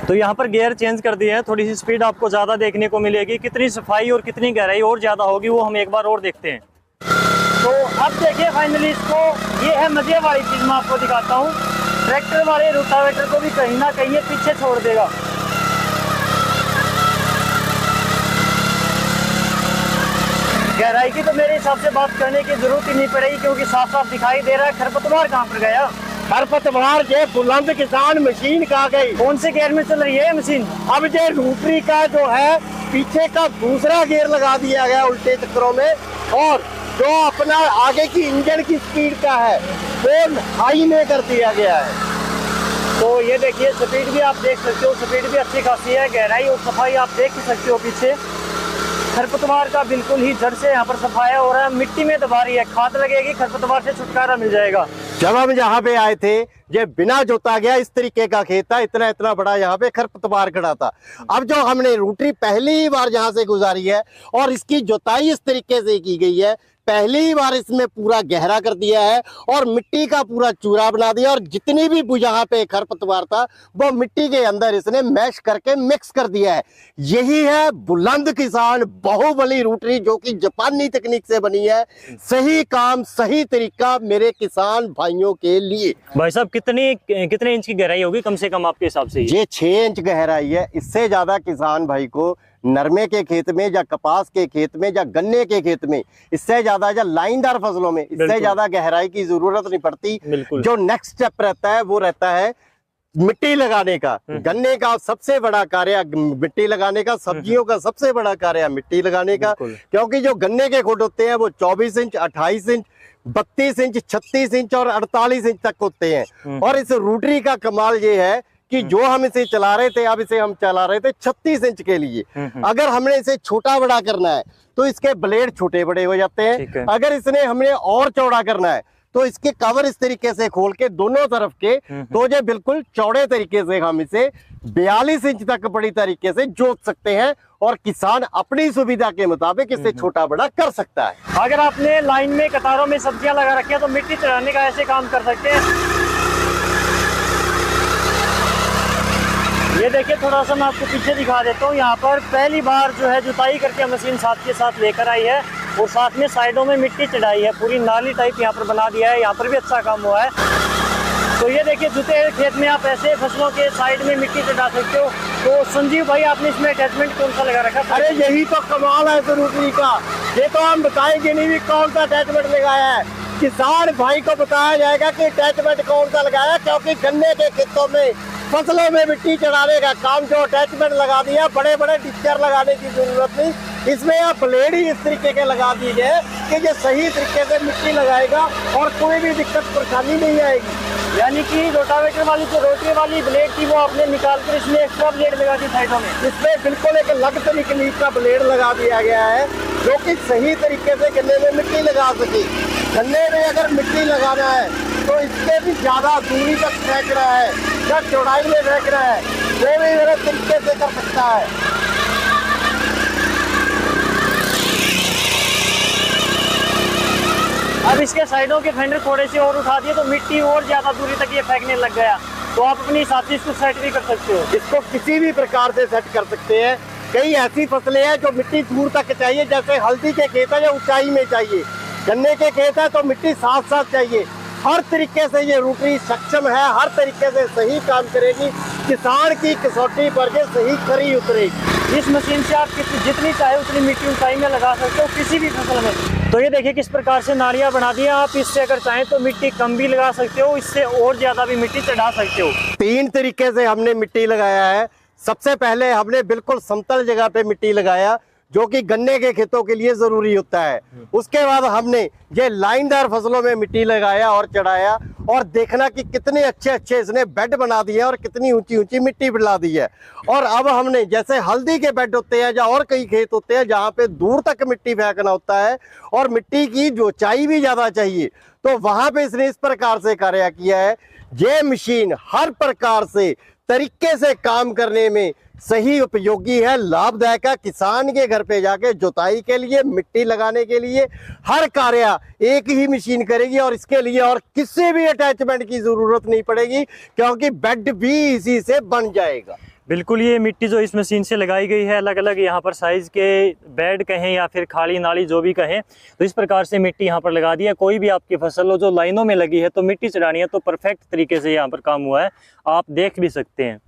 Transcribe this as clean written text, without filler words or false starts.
तो यहाँ पर गियर चेंज कर दिए हैं, थोड़ी सी स्पीड आपको ज़्यादा देखने को मिलेगी। कितनी सफाई और कितनी गहराई और ज़्यादा होगी वो हम एक बार और देखते हैं। तो अब देखिए फाइनली इसको, ये है मजे वाली चीज़, मैं आपको दिखाता हूँ। ट्रैक्टर वाले रोटावेटर को भी कहीं ना कहीं ये पीछे छोड़ देगा। गहराई की तो मेरे हिसाब से बात करने की जरूरत ही नहीं पड़ेगी, क्योंकि साफ साफ दिखाई दे रहा है। खरपतवार कहाँ पर गया? खरपतवार ये बुलंद किसान मशीन कहाँ गई? कौन से गियर में चल रही है मशीन? अब ये रोटरी का जो है पीछे का दूसरा गियर लगा दिया गया उल्टे चक्रों में, और जो अपना आगे की इंजन की स्पीड का है वो हाई में कर दिया गया है। तो ये देखिए स्पीड भी आप देख सकते हो, स्पीड भी अच्छी खासी है। गहराई और सफाई आप देख ही सकते हो। पीछे खरपतवार का बिल्कुल ही जड़ से यहाँ पर सफाया हो रहा है। मिट्टी में दबा रही है, खाद लगेगी, खरपतवार से छुटकारा मिल जाएगा। जब हम यहाँ पे आए थे ये बिना जोता गया इस तरीके का खेत था, इतना इतना बड़ा यहाँ पे खरपतवार खड़ा था। अब जो हमने रोटरी पहली बार यहाँ से गुजारी है और इसकी जोताई इस तरीके से की गई है, पहली बार इसमें पूरा गहरा कर दिया है और मिट्टी का पूरा चूरा बना दिया, और जितनी भी यहाँ पे खरपतवार था वो मिट्टी के अंदर इसने मैश करके मिक्स कर दिया है। यही है बुलंद किसान बाहुबली रोटरी, जो कि जापानी तकनीक से बनी है। सही काम सही तरीका मेरे किसान भाइयों के लिए। भाई साहब कितने इंच की गहराई होगी कम से कम आपके हिसाब से? ये 6 इंच गहराई है। इससे ज्यादा किसान भाई को नरमे के खेत में या कपास के खेत में या गन्ने के खेत में, इससे ज्यादा या लाइनदार फसलों में इससे ज्यादा गहराई की जरूरत नहीं पड़ती। जो नेक्स्ट स्टेप रहता है वो रहता है मिट्टी लगाने का। गन्ने का सबसे बड़ा कार्य मिट्टी लगाने का, सब्जियों का सबसे बड़ा कार्य मिट्टी लगाने का, क्योंकि जो गन्ने के खुड होते हैं वो 24 इंच 28 इंच 32 इंच 36 इंच और 48 इंच तक होते हैं। और इस रोटरी का कमाल ये है कि जो हम इसे चला रहे थे, अब इसे हम चला रहे थे 36 इंच के लिए। अगर हमने इसे छोटा बड़ा करना है तो इसके ब्लेड छोटे बड़े हो जाते हैं। अगर इसने हमने और चौड़ा करना है तो इसके कवर इस तरीके से खोल के दोनों तरफ के, तो ये बिल्कुल चौड़े तरीके से हम इसे 42 इंच तक बड़ी तरीके से जोत सकते हैं, और किसान अपनी सुविधा के मुताबिक इसे छोटा बड़ा कर सकता है। अगर आपने लाइन में कतारों में सब्जियां लगा रखी है तो मिट्टी चढ़ाने का ऐसे काम कर सकते हैं। ये देखिए थोड़ा सा मैं आपको पीछे दिखा देता हूँ। यहाँ पर पहली बार जो है जुताई करके मशीन साथ के साथ लेकर आई है, और साथ में साइडों में मिट्टी चढ़ाई है, पूरी नाली टाइप यहाँ पर बना दिया है। यहाँ पर भी अच्छा काम हुआ है। तो ये देखिए जुते खेत में आप ऐसे फसलों के साइड में मिट्टी चढ़ा सकते हो। तो संजीव भाई आपने इसमें अटैचमेंट कौन सा लगा रखा? अरे यही तो कमाल है रोटरी का। ये तो हम बताएंगे नहीं भी कौन सा अटैचमेंट लगाया है, किसान भाई को बताया जाएगा कि अटैचमेंट कौन सा लगाया, क्योंकि गन्ने के खेतों में फसलों में मिट्टी चढ़ाने का काम जो अटैचमेंट लगा दिया, बड़े बड़े टिक्चर लगाने की जरूरत नहीं, इसमें आप ब्लेड ही इस तरीके के लगा दी गए कि ये सही तरीके से मिट्टी लगाएगा और कोई भी दिक्कत परेशानी नहीं आएगी। यानी कि रोटावेटर वाली जो रोटरी वाली ब्लेड थी वो आपने निकाल कर इसमें एक्स्ट्रा ब्लेड लगा दी साइडों में। इसमें बिल्कुल एक अलग तरीके का ब्लेड लगा दिया गया है, जो कि सही तरीके से गन्ने में मिट्टी लगा सके। गन्ने में अगर मिट्टी लगाना है तो इसके भी ज्यादा दूरी तक फेंक रहा है या चौड़ाई में फेंक रहा है, वो भी मेरे तरीके से कर सकता है। अब इसके साइडों के फेंडर थोड़े से और उठा दिए तो मिट्टी और ज्यादा दूरी तक ये फेंकने लग गया। तो आप अपनी हिसाब से इसको सेट भी कर सकते हो। इसको किसी भी प्रकार से सेट कर सकते हैं। कई ऐसी फसलें हैं जो मिट्टी दूर तक चाहिए, जैसे हल्दी के खेत है जो ऊंचाई में चाहिए, गन्ने के खेत है तो मिट्टी साथ साथ चाहिए। हर तरीके से ये रोटरी सक्षम है, हर तरीके से सही काम करेगी। किसान की कसौटी पर ये सही खरी उतरेगी। इस मशीन से आप जितनी चाहे उतनी मिट्टी ऊंचाई में लगा सकते हो किसी भी फसल में। तो ये देखिए किस प्रकार से नालियां बना दी हैं। आप इससे अगर चाहें तो मिट्टी कम भी लगा सकते हो, इससे और ज्यादा भी मिट्टी चढ़ा सकते हो। 3 तरीके से हमने मिट्टी लगाया है। सबसे पहले हमने बिल्कुल समतल जगह पे मिट्टी लगाया, जो कि गन्ने के खेतों के लिए जरूरी होता है। उसके बाद हमने ये लाइनदार फसलों में मिट्टी लगाया और चढ़ाया, और देखना कि कितने अच्छे अच्छे इसने बेड बना दिए और कितनी ऊंची ऊंची मिट्टी बना दी है। और अब हमने जैसे हल्दी के बेड होते हैं या और कई खेत होते हैं जहाँ पे दूर तक मिट्टी फेंकना होता है और मिट्टी की जो ऊंचाई भी ज्यादा चाहिए, तो वहां पे इसने इस प्रकार से कार्य किया है। ये मशीन हर प्रकार से तरीके से काम करने में सही उपयोगी है, लाभदायक है। किसान के घर पे जाके जुताई के लिए, मिट्टी लगाने के लिए हर कार्य एक ही मशीन करेगी, और इसके लिए और किसी भी अटैचमेंट की जरूरत नहीं पड़ेगी, क्योंकि बेड भी इसी से बन जाएगा। बिल्कुल, ये मिट्टी जो इस मशीन से लगाई गई है अलग अलग यहाँ पर साइज़ के बेड कहें या फिर खाली नाली जो भी कहें, तो इस प्रकार से मिट्टी यहाँ पर लगा दी है। कोई भी आपकी फसल हो जो लाइनों में लगी है तो मिट्टी चढ़ानी है तो परफेक्ट तरीके से यहाँ पर काम हुआ है, आप देख भी सकते हैं।